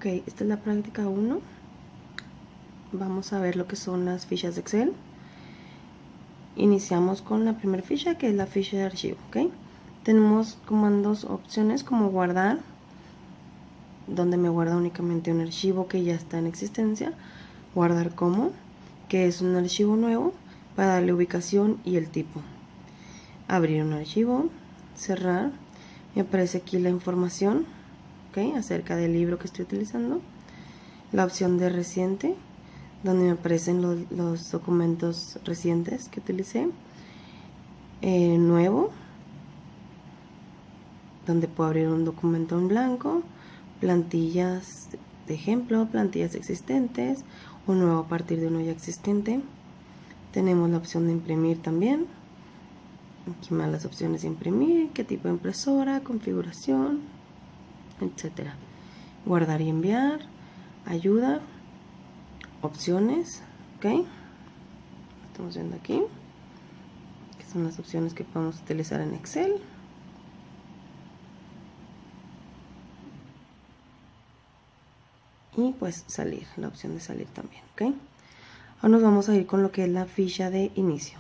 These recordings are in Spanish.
Ok, esta es la práctica 1. Vamos a ver lo que son las fichas de Excel. Iniciamos con la primera ficha, que es la ficha de archivo. ¿Ok? Tenemos comandos, opciones como guardar, donde me guarda únicamente un archivo que ya está en existencia. Guardar como, que es un archivo nuevo para darle ubicación y el tipo. Abrir un archivo, cerrar. Me aparece aquí la información, ¿ok?, acerca del libro que estoy utilizando. La opción de reciente, donde me aparecen los documentos recientes que utilicé. Nuevo, donde puedo abrir un documento en blanco. Plantillas de ejemplo, plantillas existentes, o nuevo a partir de uno ya existente. Tenemos la opción de imprimir también. Aquí me dan las opciones de imprimir, qué tipo de impresora, configuración, etcétera. Guardar y enviar, ayuda, opciones, ¿ok? Estamos viendo aquí, que son las opciones que podemos utilizar en Excel. Y pues salir, la opción de salir también, ¿ok? Ahora nos vamos a ir con lo que es la ficha de inicio.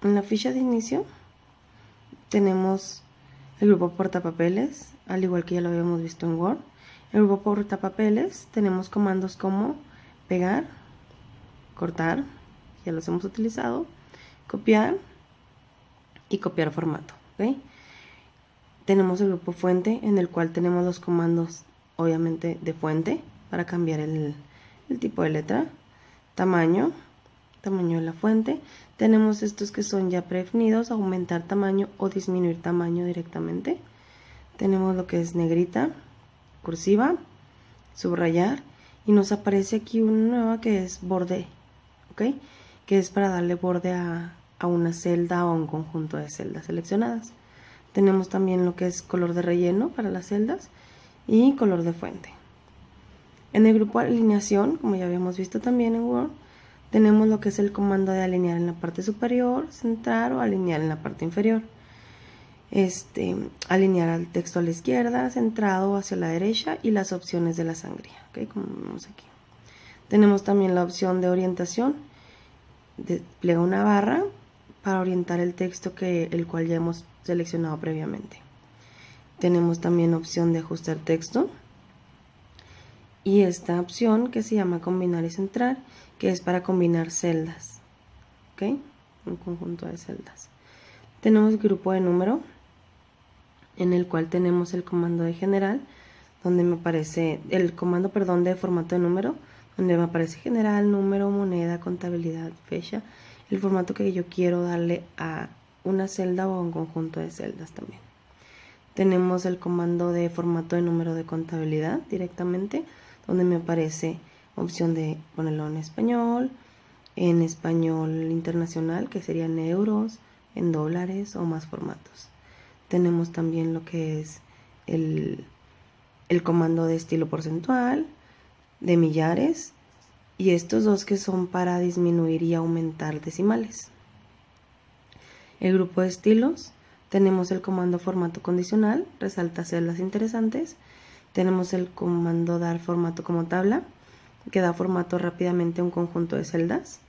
En la ficha de inicio tenemos el grupo portapapeles, al igual que ya lo habíamos visto en Word. En el grupo portapapeles tenemos comandos como pegar, cortar, ya los hemos utilizado, copiar y copiar formato, ¿ok? Tenemos el grupo fuente, en el cual tenemos los comandos, obviamente, de fuente para cambiar el tipo de letra, tamaño de la fuente. Tenemos estos que son ya predefinidos, aumentar tamaño o disminuir tamaño directamente. Tenemos lo que es negrita, cursiva, subrayar, y nos aparece aquí una nueva que es borde, ¿ok?, que es para darle borde a una celda o a un conjunto de celdas seleccionadas. Tenemos también lo que es color de relleno para las celdas y color de fuente. En el grupo alineación, como ya habíamos visto también en Word, tenemos lo que es el comando de alinear en la parte superior, centrar o alinear en la parte inferior. Alinear al texto a la izquierda, centrado hacia la derecha, y las opciones de la sangría, ¿okay?, como vemos aquí. Tenemos también la opción de orientación, despliega una barra para orientar el texto el cual ya hemos seleccionado previamente. Tenemos también opción de ajustar texto, y esta opción que se llama combinar y centrar, que es para combinar celdas, ¿ok?, un conjunto de celdas. Tenemos grupo de número, en el cual tenemos el comando de general, donde me aparece el comando, de formato de número, donde me aparece general, número, moneda, contabilidad, fecha, el formato que yo quiero darle a una celda o a un conjunto de celdas también. Tenemos el comando de formato de número de contabilidad directamente, donde me aparece opción de ponerlo en español internacional, que serían euros, en dólares o más formatos. Tenemos también lo que es el comando de estilo porcentual, de millares, y estos dos que son para disminuir y aumentar decimales. El grupo de estilos, tenemos el comando formato condicional, resalta celdas interesantes. Tenemos el comando dar formato como tabla, que da formato rápidamente a un conjunto de celdas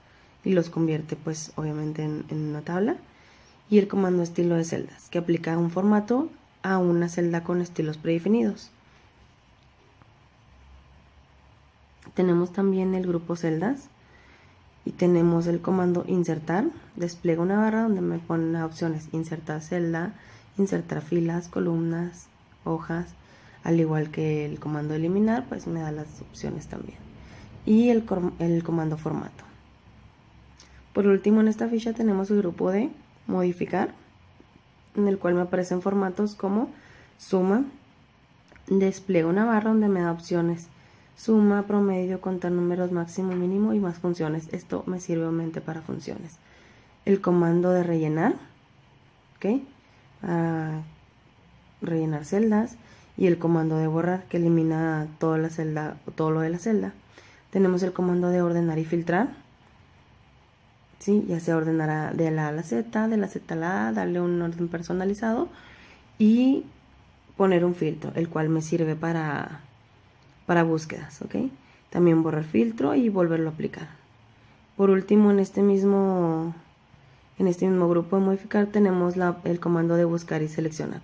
y los convierte pues obviamente en una tabla. Y el comando estilo de celdas, que aplica un formato a una celda con estilos predefinidos. Tenemos también el grupo celdas y tenemos el comando insertar, despliega una barra donde me ponen las opciones insertar celda, insertar filas, columnas, hojas, al igual que el comando eliminar, pues me da las opciones también. Y el comando formato. Por último, en esta ficha tenemos el grupo de modificar, en el cual me aparecen formatos como suma, despliega una barra donde me da opciones suma, promedio, contar números, máximo, mínimo y más funciones. Esto me sirve obviamente para funciones. El comando de rellenar, ¿ok?, para rellenar celdas, y el comando de borrar, que elimina toda la celda o todo lo de la celda. Tenemos el comando de ordenar y filtrar, ¿sí?, ya sea ordenar de la A a la Z, de la Z a la A, darle un orden personalizado, y poner un filtro, el cual me sirve para búsquedas, ¿ok? También borrar filtro y volverlo a aplicar. Por último, en este mismo grupo de modificar tenemos el comando de buscar y seleccionar.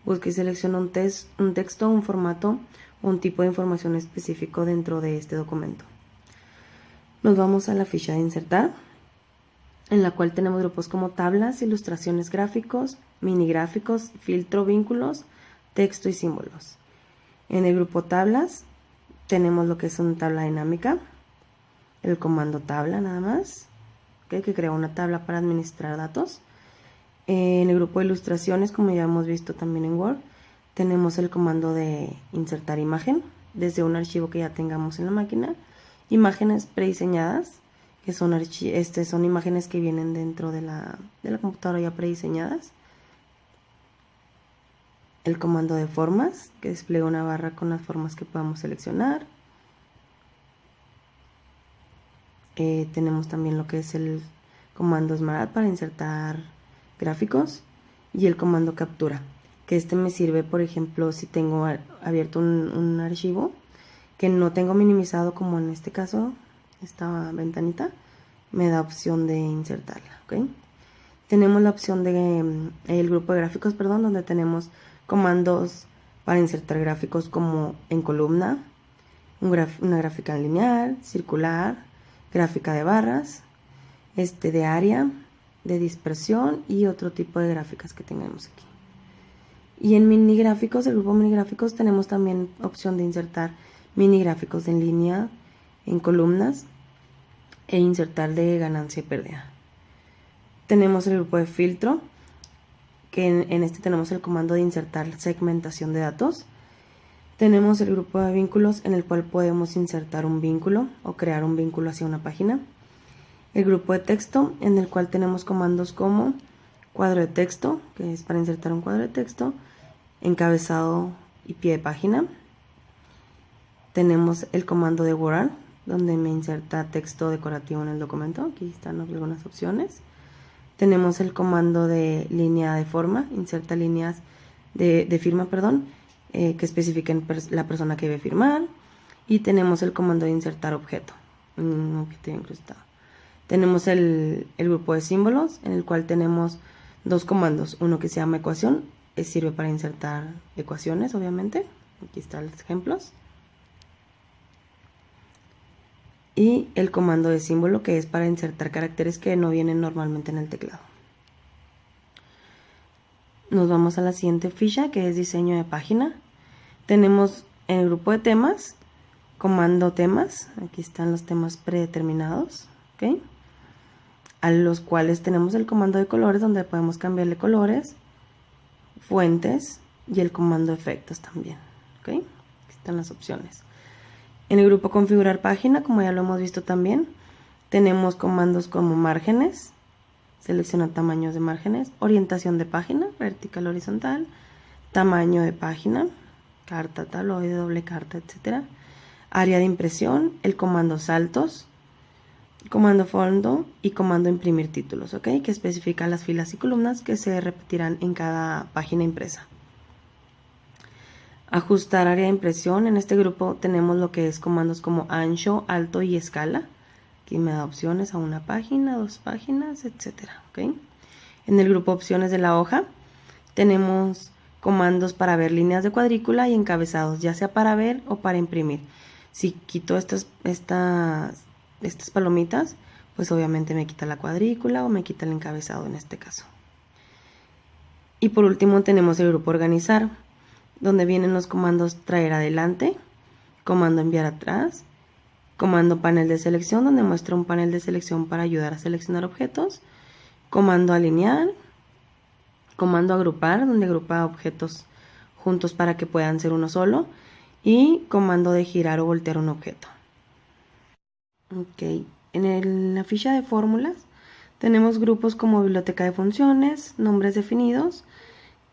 Busca y selecciona un texto, un formato o un tipo de información específico dentro de este documento. Nos vamos a la ficha de insertar, en la cual tenemos grupos como tablas, ilustraciones, gráficos, mini gráficos, filtro, vínculos, texto y símbolos. En el grupo tablas tenemos lo que es una tabla dinámica, el comando tabla nada más, ¿okay? Que crea una tabla para administrar datos. En el grupo de ilustraciones, como ya hemos visto también en Word, tenemos el comando de insertar imagen desde un archivo que ya tengamos en la máquina, imágenes prediseñadas, que son imágenes que vienen dentro de la computadora ya prediseñadas. El comando de formas, que despliega una barra con las formas que podamos seleccionar. Tenemos también lo que es el comando Smart para insertar gráficos y el comando captura, que me sirve, por ejemplo, si tengo abierto un archivo que no tengo minimizado, como en este caso, esta ventanita, me da opción de insertarla, ¿ok? Tenemos la opción de el grupo de gráficos, perdón, donde tenemos comandos para insertar gráficos como en columna, una gráfica lineal, circular, gráfica de barras, de área, de dispersión y otro tipo de gráficas que tengamos aquí. Y en mini gráficos, el grupo mini gráficos, tenemos también opción de insertar mini gráficos en línea, en columnas e insertar de ganancia y pérdida. Tenemos el grupo de filtro, que en este tenemos el comando de insertar segmentación de datos. Tenemos el grupo de vínculos, en el cual podemos insertar un vínculo o crear un vínculo hacia una página. El grupo de texto, en el cual tenemos comandos como cuadro de texto, que es para insertar un cuadro de texto, encabezado y pie de página. Tenemos el comando de borrar, donde me inserta texto decorativo en el documento. Aquí están algunas opciones. Tenemos el comando de línea de forma, inserta líneas de firma, perdón, que especifiquen la persona que debe firmar. Y tenemos el comando de insertar objeto, un objeto incrustado. Tenemos el grupo de símbolos, en el cual tenemos dos comandos. Uno que se llama ecuación, sirve para insertar ecuaciones, obviamente. Aquí están los ejemplos. Y el comando de símbolo, que es para insertar caracteres que no vienen normalmente en el teclado. Nos vamos a la siguiente ficha, que es diseño de página. Tenemos en el grupo de temas, comando temas. Aquí están los temas predeterminados, ¿ok? A los cuales tenemos el comando de colores, donde podemos cambiarle colores, fuentes y el comando efectos también, ¿ok? Aquí están las opciones. En el grupo configurar página, como ya lo hemos visto también, tenemos comandos como márgenes, selecciona tamaños de márgenes, orientación de página, vertical, horizontal, tamaño de página, carta, tabloide, doble carta, etc. Área de impresión, el comando saltos, comando fondo y comando imprimir títulos, ¿ok? Que especifica las filas y columnas que se repetirán en cada página impresa. Ajustar área de impresión. En este grupo tenemos lo que es comandos como ancho, alto y escala. Aquí me da opciones a una página, dos páginas, etcétera, ¿ok? En el grupo opciones de la hoja tenemos comandos para ver líneas de cuadrícula y encabezados, ya sea para ver o para imprimir. Si quito estas palomitas, pues obviamente me quita la cuadrícula o me quita el encabezado en este caso. Y por último tenemos el grupo organizar, donde vienen los comandos traer adelante, comando enviar atrás, comando panel de selección, donde muestra un panel de selección para ayudar a seleccionar objetos, comando alinear, comando agrupar, donde agrupa objetos juntos para que puedan ser uno solo, y comando de girar o voltear un objeto. Ok, en la ficha de fórmulas tenemos grupos como biblioteca de funciones, nombres definidos,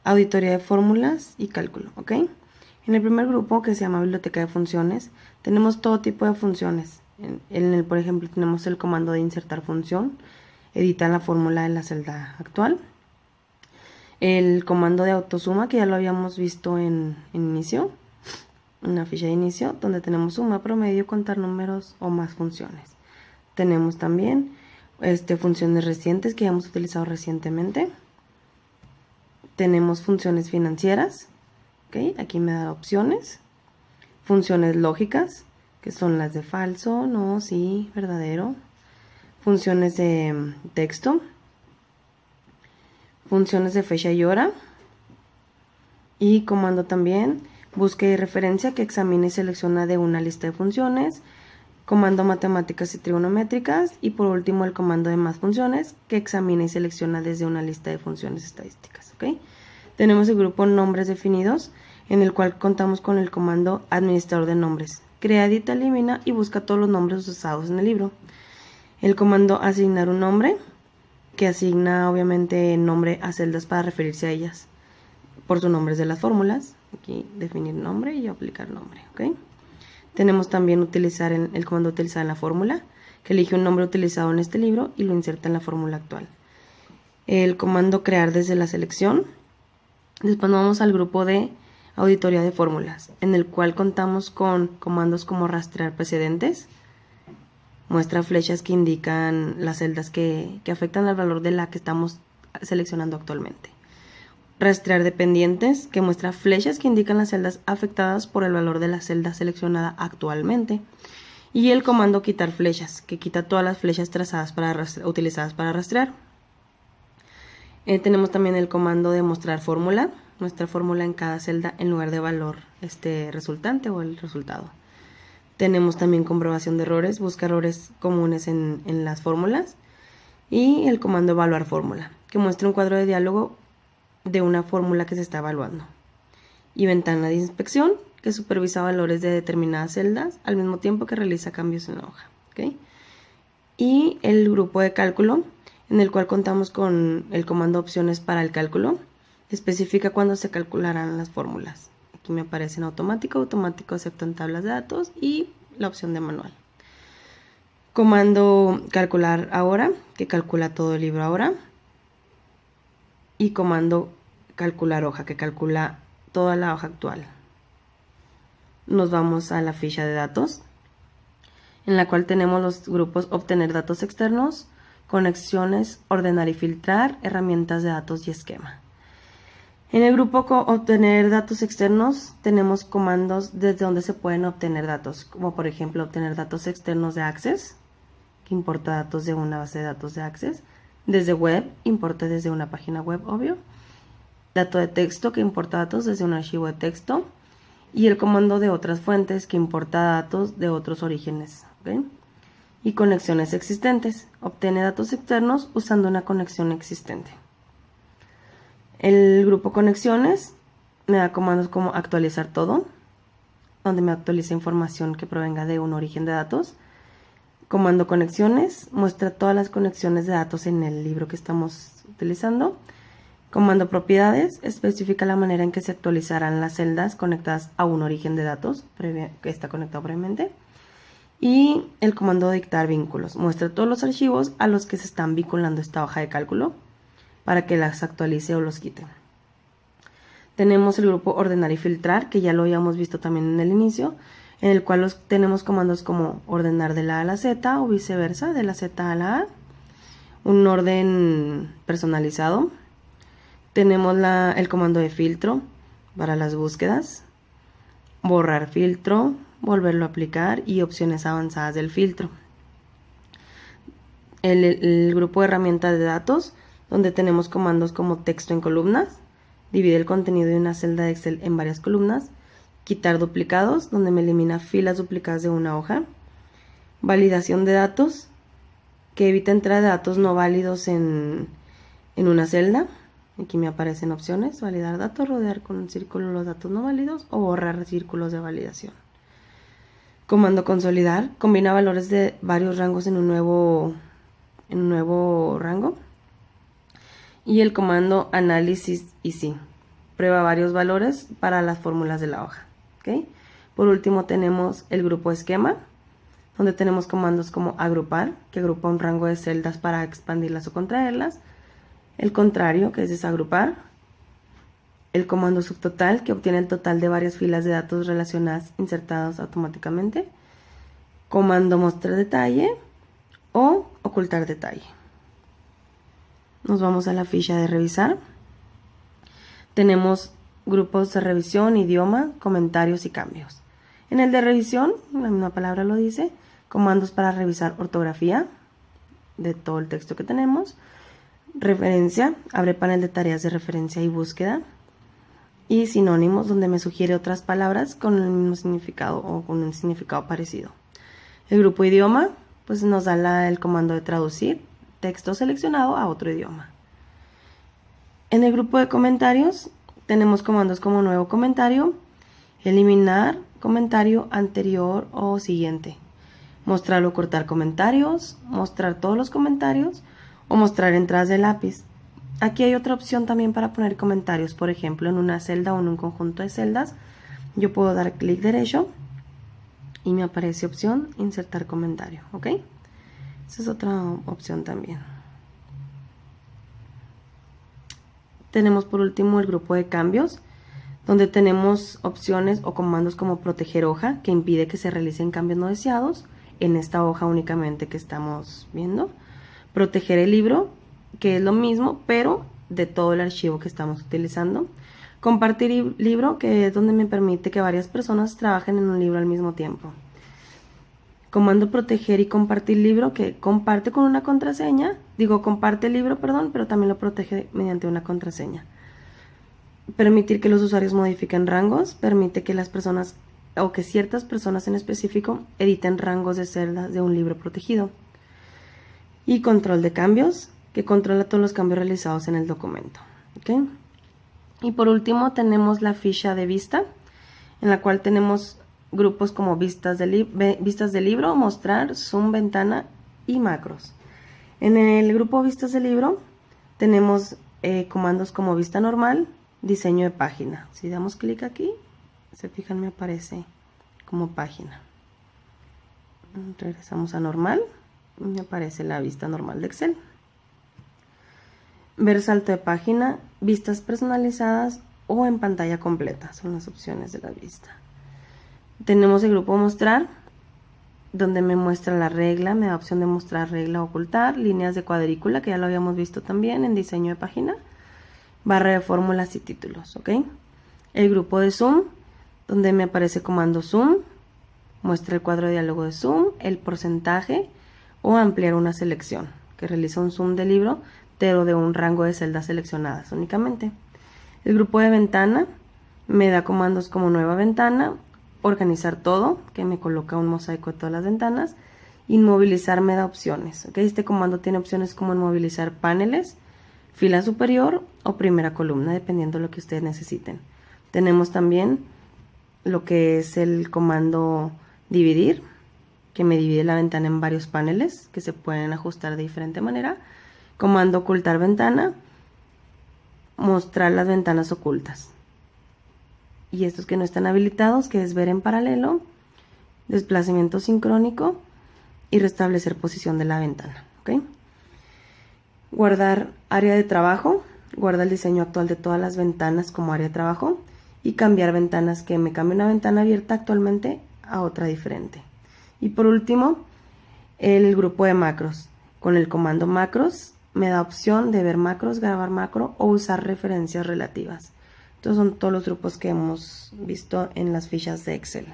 auditoría de fórmulas y cálculo, ¿ok? En el primer grupo, que se llama biblioteca de funciones, tenemos todo tipo de funciones. Por ejemplo, tenemos el comando de insertar función, edita la fórmula de la celda actual. El comando de autosuma, que ya lo habíamos visto en inicio, en la ficha de inicio, donde tenemos suma, promedio, contar números o más funciones. Tenemos también funciones recientes que ya hemos utilizado recientemente. Tenemos funciones financieras, ¿okay? Aquí me da opciones. Funciones lógicas, que son las de falso, no, sí, verdadero. Funciones de texto. Funciones de fecha y hora. Y comando también, búsqueda y referencia, que examina y selecciona de una lista de funciones. Comando matemáticas y trigonométricas. Y por último el comando de más funciones, que examina y selecciona desde una lista de funciones estadísticas. ¿Okay? Tenemos el grupo nombres definidos, en el cual contamos con el comando administrador de nombres. Crea, edita, elimina y busca todos los nombres usados en el libro. El comando asignar un nombre, que asigna obviamente nombre a celdas para referirse a ellas por sus nombres de las fórmulas. Aquí definir nombre y aplicar nombre. ¿Okay? Tenemos también utilizar el comando utilizar en la fórmula, que elige un nombre utilizado en este libro y lo inserta en la fórmula actual. El comando crear desde la selección. Después nos vamos al grupo de auditoría de fórmulas, en el cual contamos con comandos como rastrear precedentes. Muestra flechas que indican las celdas que afectan al valor de la que estamos seleccionando actualmente. Rastrear dependientes, que muestra flechas que indican las celdas afectadas por el valor de la celda seleccionada actualmente. Y el comando quitar flechas, que quita todas las flechas trazadas utilizadas para rastrear. Tenemos también el comando de mostrar fórmula, nuestra fórmula en cada celda en lugar de valor resultante o el resultado. Tenemos también comprobación de errores, busca errores comunes en las fórmulas. Y el comando evaluar fórmula, que muestra un cuadro de diálogo de una fórmula que se está evaluando. Y ventana de inspección, que supervisa valores de determinadas celdas al mismo tiempo que realiza cambios en la hoja. ¿Okay? Y el grupo de cálculo, en el cual contamos con el comando opciones para el cálculo, especifica cuándo se calcularán las fórmulas. Aquí me aparece en automático, automático excepto en tablas de datos y la opción de manual. Comando calcular ahora, que calcula todo el libro ahora. Y comando calcular hoja, que calcula toda la hoja actual. Nos vamos a la ficha de datos, en la cual tenemos los grupos obtener datos externos, conexiones, ordenar y filtrar, herramientas de datos y esquema. En el grupo obtener datos externos tenemos comandos desde donde se pueden obtener datos, como por ejemplo obtener datos externos de Access, que importa datos de una base de datos de Access. Desde web, importa desde una página web, obvio. Dato de texto, que importa datos desde un archivo de texto. Y el comando de otras fuentes, que importa datos de otros orígenes. ¿Okay? Y conexiones existentes. Obtiene datos externos usando una conexión existente. El grupo conexiones me da comandos como actualizar todo, donde me actualiza información que provenga de un origen de datos. Comando conexiones, muestra todas las conexiones de datos en el libro que estamos utilizando. Comando propiedades, especifica la manera en que se actualizarán las celdas conectadas a un origen de datos que está conectado previamente. Y el comando dictar vínculos, muestra todos los archivos a los que se están vinculando esta hoja de cálculo para que las actualice o los quite. Tenemos el grupo ordenar y filtrar, que ya lo habíamos visto también en el inicio, en el cual tenemos comandos como ordenar de la A a la Z o viceversa, de la Z a la A, un orden personalizado. Tenemos el comando de filtro para las búsquedas, borrar filtro, volverlo a aplicar y opciones avanzadas del filtro. El grupo de herramientas de datos, donde tenemos comandos como texto en columnas, divide el contenido de una celda de Excel en varias columnas, quitar duplicados, donde me elimina filas duplicadas de una hoja, validación de datos, que evita entrada de datos no válidos en una celda. Aquí me aparecen opciones: validar datos, rodear con un círculo los datos no válidos o borrar círculos de validación. Comando consolidar, combina valores de varios rangos en un nuevo rango. Y el comando análisis y sí, prueba varios valores para las fórmulas de la hoja. ¿Okay? Por último tenemos el grupo esquema, donde tenemos comandos como agrupar, que agrupa un rango de celdas para expandirlas o contraerlas. El contrario, que es desagrupar, el comando subtotal, que obtiene el total de varias filas de datos relacionadas insertados automáticamente, comando mostrar detalle o ocultar detalle. Nos vamos a la ficha de revisar. Tenemos grupos de revisión, idioma, comentarios y cambios. En el de revisión, la misma palabra lo dice, comandos para revisar ortografía de todo el texto que tenemos, referencia, abre panel de tareas de referencia y búsqueda, y sinónimos, donde me sugiere otras palabras con el mismo significado o con un significado parecido. El grupo idioma, pues nos da el comando de traducir texto seleccionado a otro idioma. En el grupo de comentarios tenemos comandos como nuevo comentario, eliminar comentario anterior o siguiente, mostrar o cortar comentarios, mostrar todos los comentarios o mostrar entradas de lápiz. Aquí hay otra opción también para poner comentarios, por ejemplo en una celda o en un conjunto de celdas. Yo puedo dar clic derecho y me aparece opción insertar comentario, ¿ok? Esa es otra opción también. Tenemos por último el grupo de cambios, donde tenemos opciones o comandos como proteger hoja, que impide que se realicen cambios no deseados en esta hoja únicamente que estamos viendo. Proteger el libro, que es lo mismo, pero de todo el archivo que estamos utilizando. Compartir libro, que es donde me permite que varias personas trabajen en un libro al mismo tiempo. Comando proteger y compartir libro, que comparte con una contraseña, comparte el libro, perdón, pero también lo protege mediante una contraseña. Permitir que los usuarios modifiquen rangos, permite que las personas o que ciertas personas en específico editen rangos de celdas de un libro protegido. Y control de cambios, que controla todos los cambios realizados en el documento. ¿Okay? Y por último tenemos la ficha de vista, en la cual tenemos grupos como vistas de libro, mostrar, zoom, ventana y macros. En el grupo vistas de libro tenemos comandos como vista normal, diseño de página. Si damos clic aquí, se fijan, me aparece como página. Regresamos a normal y me aparece la vista normal de Excel. Ver salto de página, vistas personalizadas o en pantalla completa son las opciones de la vista. Tenemos el grupo mostrar, donde me muestra la regla, me da opción de mostrar regla o ocultar, líneas de cuadrícula, que ya lo habíamos visto también en diseño de página, barra de fórmulas y títulos, ¿ok? El grupo de zoom, donde me aparece comando zoom, muestra el cuadro de diálogo de zoom, el porcentaje o ampliar una selección, que realiza un zoom del libro, pero de un rango de celdas seleccionadas únicamente. El grupo de ventana me da comandos como nueva ventana, organizar todo, que me coloca un mosaico de todas las ventanas, inmovilizar me da opciones, ¿ok? Este comando tiene opciones como inmovilizar paneles, fila superior o primera columna, dependiendo de lo que ustedes necesiten. Tenemos también lo que es el comando dividir, que me divide la ventana en varios paneles que se pueden ajustar de diferente manera. Comando ocultar ventana, mostrar las ventanas ocultas. Y estos que no están habilitados, que es ver en paralelo, desplazamiento sincrónico y restablecer posición de la ventana, ¿ok? Guardar área de trabajo, guarda el diseño actual de todas las ventanas como área de trabajo, y cambiar ventanas, que me cambie una ventana abierta actualmente a otra diferente. Y por último, el grupo de macros. Con el comando macros me da opción de ver macros, grabar macro o usar referencias relativas. Estos son todos los grupos que hemos visto en las fichas de Excel.